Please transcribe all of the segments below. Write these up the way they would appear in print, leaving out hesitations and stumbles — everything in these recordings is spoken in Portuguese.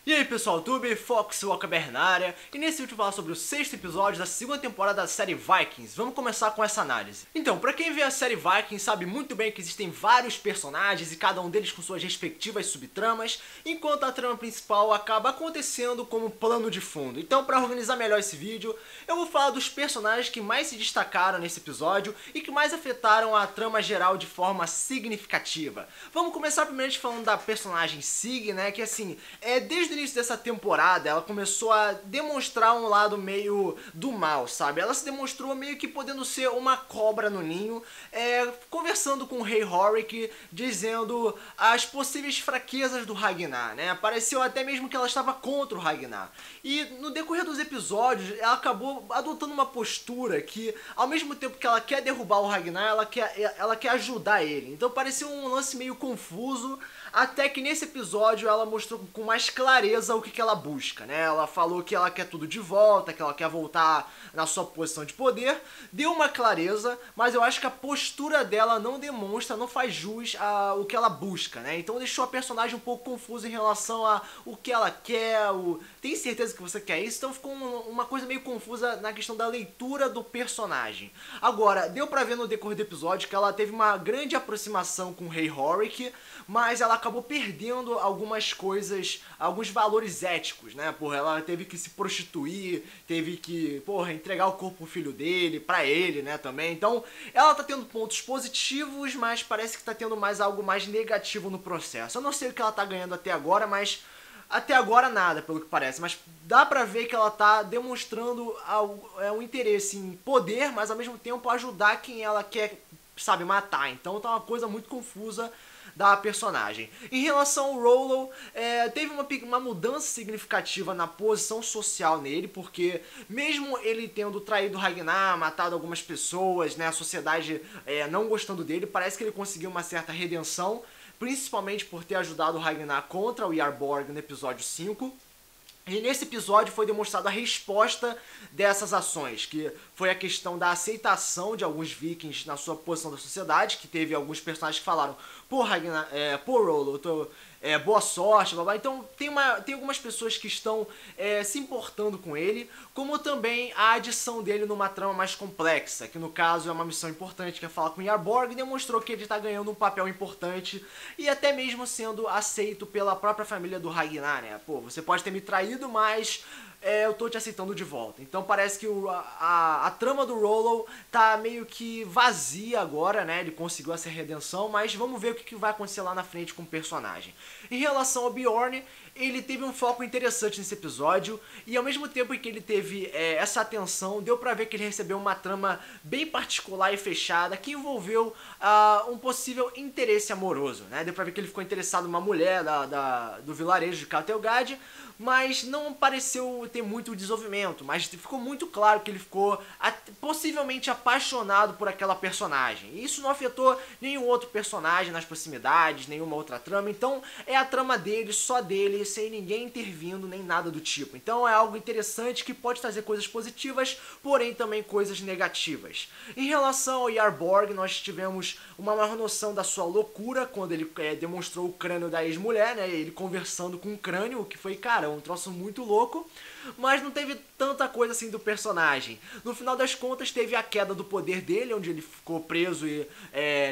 E aí pessoal, tudo Fox Walker na área, e nesse vídeo eu vou falar sobre o 6º episódio da segunda temporada da série Vikings. Vamos começar com essa análise. Então, pra quem vê a série Vikings sabe muito bem que existem vários personagens e cada um deles com suas respectivas subtramas, enquanto a trama principal acaba acontecendo como plano de fundo. Então, pra organizar melhor esse vídeo, eu vou falar dos personagens que mais se destacaram nesse episódio e que mais afetaram a trama geral de forma significativa. Vamos começar primeiro falando da personagem Sig, né, que assim, desde o início dessa temporada, ela começou a demonstrar um lado meio do mal, sabe? Ela se demonstrou meio que podendo ser uma cobra no ninho, conversando com o Rei Horik, dizendo as possíveis fraquezas do Ragnar, né? Pareceu até mesmo que ela estava contra o Ragnar. E no decorrer dos episódios, ela acabou adotando uma postura que, ao mesmo tempo que ela quer derrubar o Ragnar, ela quer ajudar ele. Então pareceu um lance meio confuso, até que nesse episódio ela mostrou com mais clareza o que ela busca, né? Ela falou que ela quer tudo de volta, que ela quer voltar na sua posição de poder, deu uma clareza, mas eu acho que a postura dela não demonstra, não faz jus ao que ela busca, né? Então deixou a personagem um pouco confusa em relação a o que ela quer, tem certeza que você quer isso? Então ficou uma coisa meio confusa na questão da leitura do personagem. Agora, deu pra ver no decorrer do episódio que ela teve uma grande aproximação com o Rei Horik, mas ela acabou perdendo algumas coisas, alguns valores éticos, né? Porra, ela teve que se prostituir, teve que, porra, entregar o corpo pro filho dele, pra ele, né, também. Então, ela tá tendo pontos positivos, mas parece que tá tendo algo mais negativo no processo. Eu não sei o que ela tá ganhando até agora, mas até agora nada, pelo que parece, mas dá pra ver que ela tá demonstrando um interesse em poder, mas ao mesmo tempo ajudar quem ela quer, sabe, matar. Então tá uma coisa muito confusa da personagem. Em relação ao Rollo, teve uma mudança significativa na posição social nele, porque mesmo ele tendo traído Ragnar, matado algumas pessoas, né, a sociedade não gostando dele, parece que ele conseguiu uma certa redenção, principalmente por ter ajudado o Ragnar contra o Jarborg no episódio 5. E nesse episódio foi demonstrada a resposta dessas ações, que foi a questão da aceitação de alguns vikings na sua posição da sociedade, que teve alguns personagens que falaram: pô, Ragnar, pô, Rollo, boa sorte, blá blá. Então tem algumas pessoas que estão se importando com ele, como também a adição dele numa trama mais complexa, que no caso é uma missão importante, que é falar com Jarborg, e demonstrou que ele está ganhando um papel importante e até mesmo sendo aceito pela própria família do Ragnar, né? Pô, você pode ter me traído, mas eu tô te aceitando de volta. Então parece que a trama do Rollo tá meio que vazia agora, né? Ele conseguiu essa redenção, mas vamos ver o que vai acontecer lá na frente com o personagem. Em relação ao Bjorn, ele teve um foco interessante nesse episódio, e ao mesmo tempo que ele teve essa atenção, deu pra ver que ele recebeu uma trama bem particular e fechada, que envolveu um possível interesse amoroso, né? Deu pra ver que ele ficou interessado numa mulher do vilarejo de Kattegat, mas não pareceu ter muito desenvolvimento, mas ficou muito claro que ele ficou possivelmente apaixonado por aquela personagem. E isso não afetou nenhum outro personagem nas proximidades, nenhuma outra trama, então é a trama dele, só dele, sem ninguém intervindo, nem nada do tipo. Então é algo interessante que pode trazer coisas positivas, porém também coisas negativas. Em relação ao Jarborg, nós tivemos uma maior noção da sua loucura quando ele demonstrou o crânio da ex-mulher, né? Ele conversando com o crânio, o que foi, cara, um troço muito louco, mas não teve tanta coisa assim do personagem. No final das contas teve a queda do poder dele, onde ele ficou preso e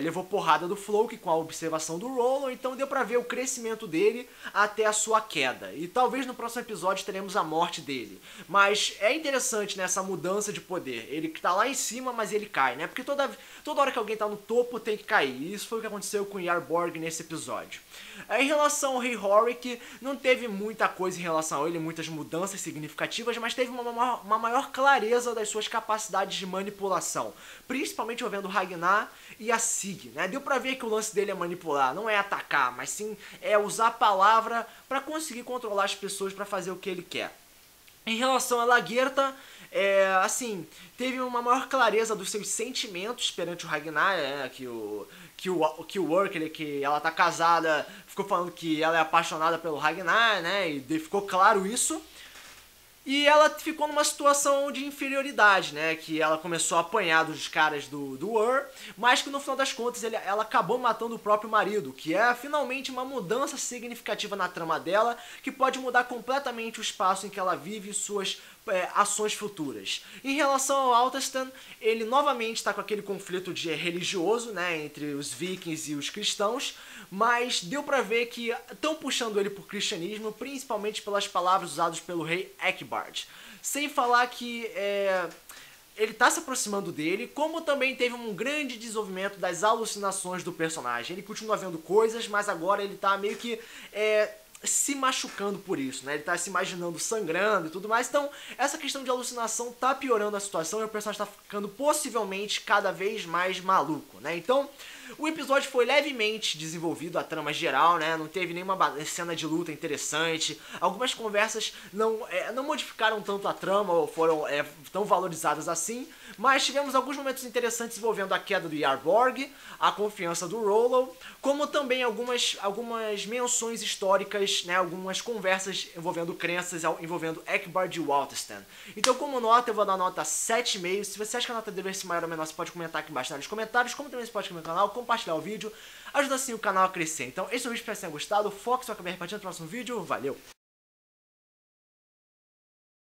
levou porrada do Floki com a observação do Rollo, então deu pra ver o crescimento dele até a sua queda. E talvez no próximo episódio teremos a morte dele. Mas é interessante nessa mudança de poder. Ele tá lá em cima, mas ele cai, né? Porque toda hora que alguém tá no topo tem que cair. E isso foi o que aconteceu com o Jarborg nesse episódio. Em relação ao Rei Horik, não teve muita coisa em relação a ele, muitas mudanças significativas, mas teve uma maior clareza das suas capacidades de manipulação, principalmente envolvendo o Ragnar e a Sig, né? Deu pra ver que o lance dele é manipular, não é atacar, mas sim usar a palavra pra conseguir controlar as pessoas pra fazer o que ele quer. Em relação a Lagertha, assim, teve uma maior clareza dos seus sentimentos perante o Ragnar, que ela tá casada, ficou falando que ela é apaixonada pelo Ragnar, né, e ficou claro isso. E ela ficou numa situação de inferioridade, né? Que ela começou a apanhar dos caras do Ur, mas que no final das contas ela acabou matando o próprio marido, que é finalmente uma mudança significativa na trama dela, que pode mudar completamente o espaço em que ela vive e suas ações futuras. Em relação ao Altastan, ele novamente está com aquele conflito religioso, né, entre os vikings e os cristãos, mas deu pra ver que estão puxando ele pro cristianismo, principalmente pelas palavras usadas pelo rei Eckbald. Sem falar que ele tá se aproximando dele, como também teve um grande desenvolvimento das alucinações do personagem. Ele continua vendo coisas, mas agora ele tá meio que se machucando por isso, né? Ele tá se imaginando sangrando e tudo mais. Então, essa questão de alucinação tá piorando a situação e o personagem tá ficando possivelmente cada vez mais maluco, né? Então, o episódio foi levemente desenvolvido, a trama geral, né? Não teve nenhuma cena de luta interessante. Algumas conversas não modificaram tanto a trama ou foram tão valorizadas assim. Mas tivemos alguns momentos interessantes envolvendo a queda do Yarborg, a confiança do Rollo, como também algumas menções históricas, né? Algumas conversas envolvendo crenças, envolvendo Eckbald e Walterstan. Então, como nota, eu vou dar nota 7,5. Se você acha que a nota deve ser maior ou menor, você pode comentar aqui embaixo nos comentários. Como também você pode comentar no canal, compartilhar o vídeo, ajuda assim o canal a crescer. Então, esse é o vídeo, espero que vocês tenham gostado. Foco, sua cabeça, partindo no próximo vídeo. Valeu!